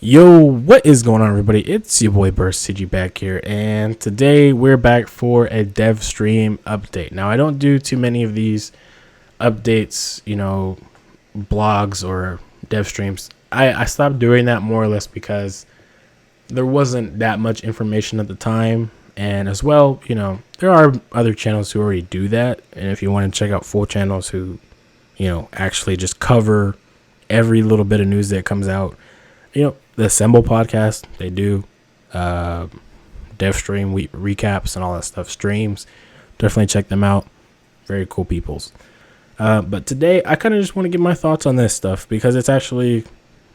Yo, what is going on, everybody? It's your boy Burst CG back here, and today we're back for a dev stream update. Now, I don't do too many of these updates, blogs or dev streams. I stopped doing that more or less because there wasn't that much information at the time, and as well, there are other channels who already do that, and if you want to check out full channels who, actually just cover every little bit of news that comes out, the Assemble podcast, they do dev stream recaps and all that stuff, streams. Definitely check them out. Very cool peoples. But today, I kind of just want to give my thoughts on this stuff because it's actually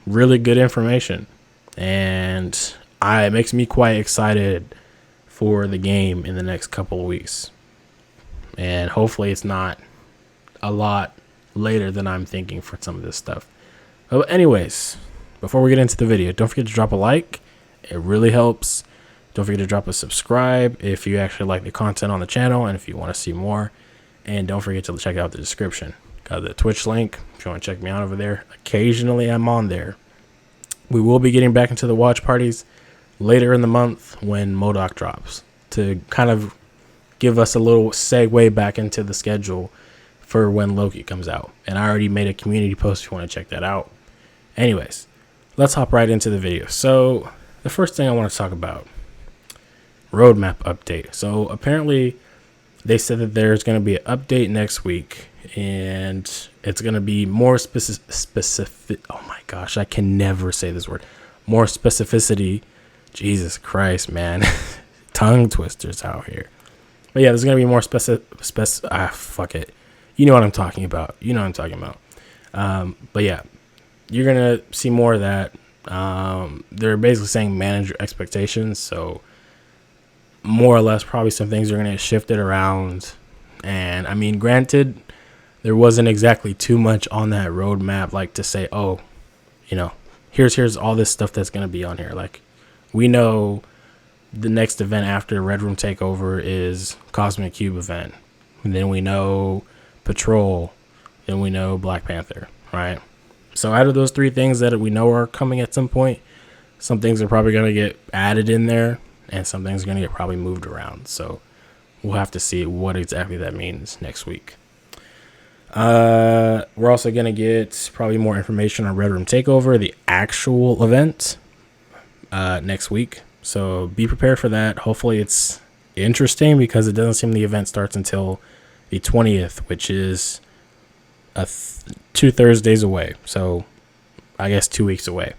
really good information. And it makes me quite excited for the game in the next couple of weeks. And hopefully it's not a lot later than I'm thinking for some of this stuff. But anyways, before we get into the video, don't forget to drop a like. It really helps. Don't forget to drop a subscribe if you actually like the content on the channel and if you want to see more. And don't forget to check out the description. Got the Twitch link if you want to check me out over there. Occasionally I'm on there. We will be getting back into the watch parties later in the month when MODOK drops to kind of give us a little segue back into the schedule for when Loki comes out. And I already made a community post if you want to check that out. Anyways, let's hop right into the video. So the first thing I want to talk about, roadmap update. So apparently they said that there's going to be an update next week and it's going to be more specific. Oh my gosh, I can never say this word. More specificity. Jesus Christ, man. Tongue twisters out here. But yeah, there's going to be more fuck it. You know what I'm talking about. But yeah, you're going to see more of that. They're basically saying manage your expectations. So more or less, probably some things are going to get shifted around. And I mean, granted, there wasn't exactly too much on that roadmap, like to say, oh, here's all this stuff that's going to be on here. Like, we know the next event after Red Room Takeover is Cosmic Cube event. And then we know Patrol. Then we know Black Panther, right? So out of those three things that we know are coming at some point, some things are probably going to get added in there and some things are going to get probably moved around. So we'll have to see what exactly that means next week. We're also going to get probably more information on Red Room Takeover, the actual event, next week. So be prepared for that. Hopefully it's interesting because it doesn't seem the event starts until the 20th, which is 2 Thursdays away, so I guess 2 weeks away.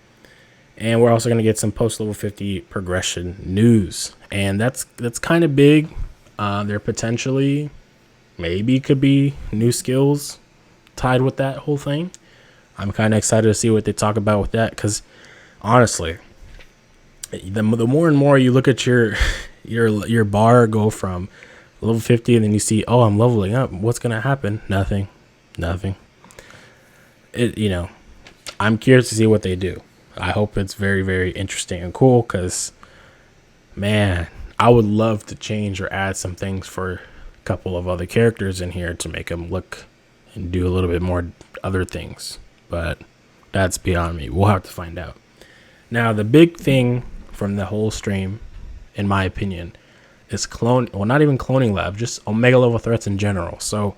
And we're also going to get some post level 50 progression news, and that's kind of big. There potentially maybe could be new skills tied with that whole thing. I'm kind of excited to see what they talk about with that, because honestly, the more and more you look at your bar go from level 50 and then you see, oh, I'm leveling up, what's going to happen? Nothing. I'm curious to see what they do. I hope it's very, very interesting and cool because, man, I would love to change or add some things for a couple of other characters in here to make them look and do a little bit more other things. But that's beyond me. We'll have to find out. Now, the big thing from the whole stream, in my opinion, is not even cloning lab, just Omega level threats in general. So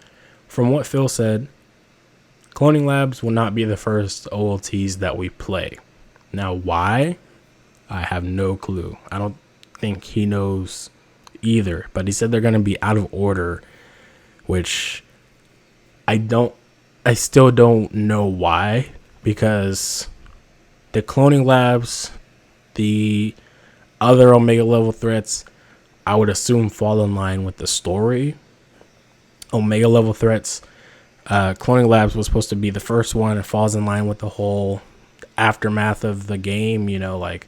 from what Phil said, cloning labs will not be the first OLTs that we play. Now, why? I have no clue. I don't think he knows either. But he said they're going to be out of order, which I still don't know why. Because the cloning labs, the other Omega level threats, I would assume fall in line with the story. Omega level threats, cloning labs was supposed to be the first one. It falls in line with the whole aftermath of the game. Like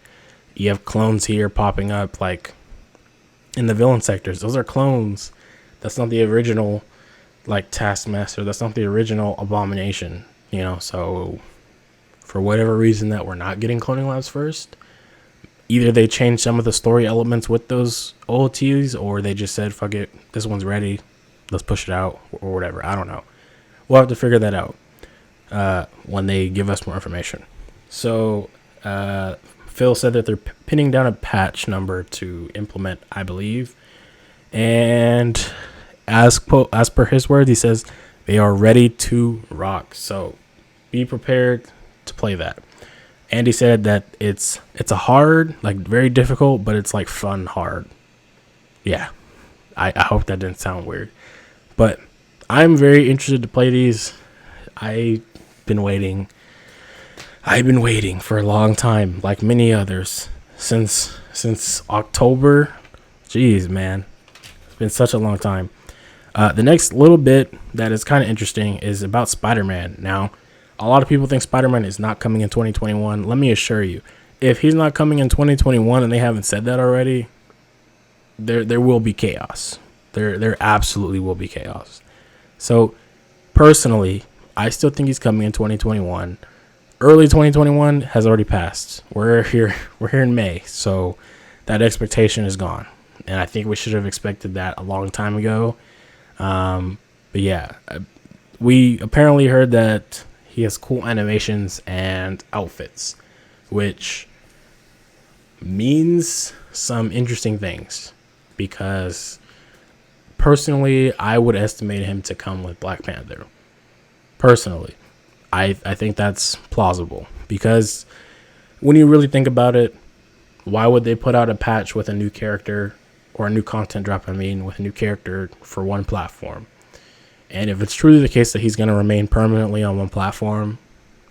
you have clones here popping up like in the villain sectors. Those are clones. That's not the original like Taskmaster. That's not the original Abomination. So for whatever reason that we're not getting cloning labs first, either they changed some of the story elements with those OLTs or they just said, fuck it, this one's ready, let's push it out or whatever. I don't know. We'll have to figure that out when they give us more information. So Phil said that they're pinning down a patch number to implement, I believe. And as per his words, he says they are ready to rock. So be prepared to play that. And he said that it's a hard, like very difficult, but it's like fun hard. Yeah, I hope that didn't sound weird. But I'm very interested to play these. I've been waiting for a long time, like many others, since October. Jeez, man. It's been such a long time. The next little bit that is kind of interesting is about Spider-Man. Now, a lot of people think Spider-Man is not coming in 2021. Let me assure you, if he's not coming in 2021 and they haven't said that already, there will be chaos. There absolutely will be chaos. So, personally, I still think he's coming in 2021. Early 2021 has already passed. We're here in May, so that expectation is gone. And I think we should have expected that a long time ago. But yeah, we apparently heard that he has cool animations and outfits, which means some interesting things, because personally, I would estimate him to come with Black Panther. Personally, I think that's plausible, because when you really think about it, why would they put out a patch with a new character, or a new content drop, with a new character for one platform? And if it's truly the case that he's going to remain permanently on one platform,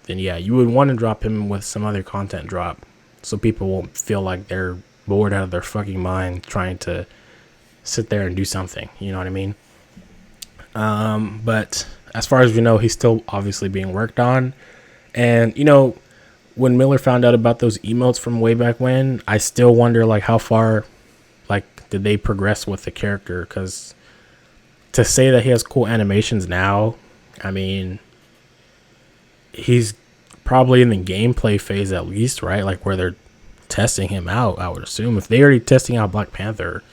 then yeah, you would want to drop him with some other content drop, so people won't feel like they're bored out of their fucking mind trying to sit there and do something. You know what I mean? But as far as we know, he's still obviously being worked on. And, you know, when Miller found out about those emotes from way back when, I still wonder, like, how far, like, did they progress with the character? Because to say that he has cool animations now, I mean, he's probably in the gameplay phase at least, right? Like, where they're testing him out, I would assume. If they're already testing out Black Panther,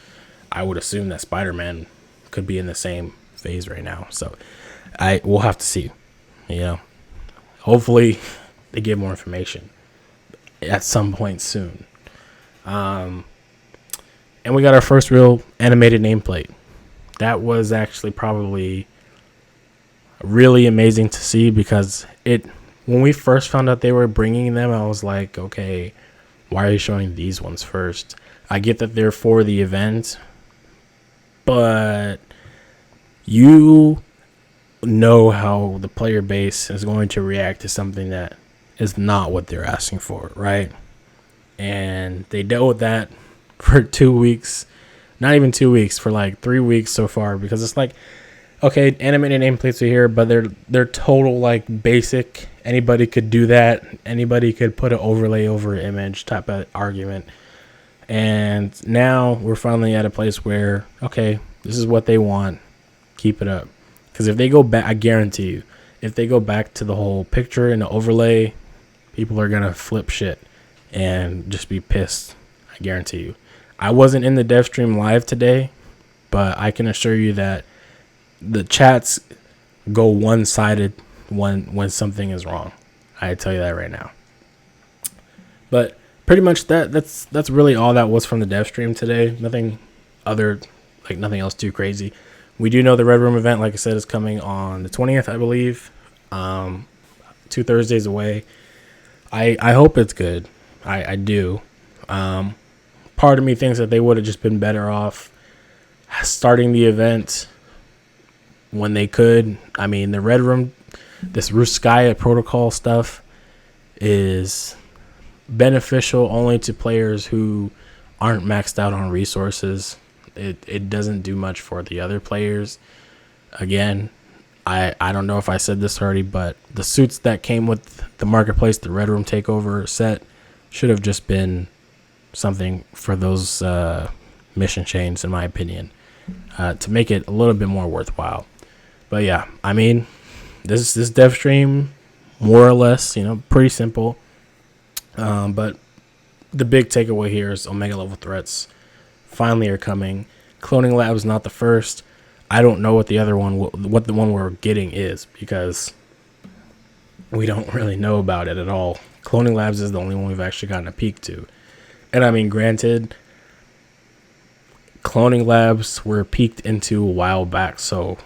I would assume that Spider-Man could be in the same phase right now. So we'll have to see. You know, hopefully they give more information at some point soon. And we got our first real animated nameplate. That was actually probably really amazing to see, because when we first found out they were bringing them, I was like, okay, why are you showing these ones first? I get that they're for the event, but you know how the player base is going to react to something that is not what they're asking for, right? And they dealt with that for 2 weeks. Not even 2 weeks, for like 3 weeks so far, because it's like, okay, animated nameplates are here, but they're total like basic. Anybody could do that. Anybody could put an overlay over an image type of argument. And now we're finally at a place where, okay, this is what they want. Keep it up. Because if they go back, I guarantee you, if they go back to the whole picture and the overlay, people are going to flip shit and just be pissed. I guarantee you. I wasn't in the dev stream live today, but I can assure you that the chats go one-sided when something is wrong. I tell you that right now. But pretty much that's really all that was from the dev stream today. Nothing else too crazy. We do know the Red Room event, like I said, is coming on the 20th, I believe. 2 Thursdays away. I hope it's good. I do. Part of me thinks that they would have just been better off starting the event when they could. I mean, the Red Room, this Ruskaya protocol stuff is beneficial only to players who aren't maxed out on resources. It doesn't do much for the other players. Again, I don't know if I said this already, but the suits that came with the marketplace, the Red Room takeover set, should have just been something for those mission chains, in my opinion, to make it a little bit more worthwhile. But yeah, I mean, this dev stream, more or less, pretty simple. But the big takeaway here is Omega level threats finally are coming. Cloning Lab is not the first. I don't know what the other one, what the one we're getting is, because we don't really know about it at all. Cloning Labs is the only one we've actually gotten a peek to. And I mean, granted, Cloning Labs were peeked into a while back, so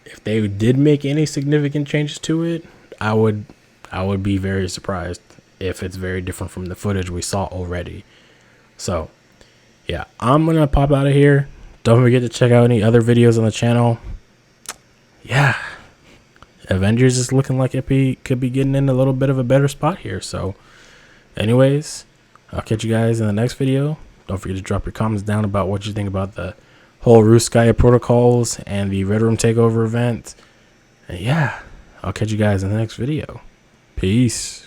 if they did make any significant changes to it, I would be very surprised if it's very different from the footage we saw already. So yeah, I'm gonna pop out of here. Don't forget to check out any other videos on the channel. Yeah, Avengers is looking like it could be getting in a little bit of a better spot here. So anyways, I'll catch you guys in the next video. Don't forget to drop your comments down about what you think about the whole Ruskaya protocols and the Red Room Takeover event. And yeah, I'll catch you guys in the next video. Peace.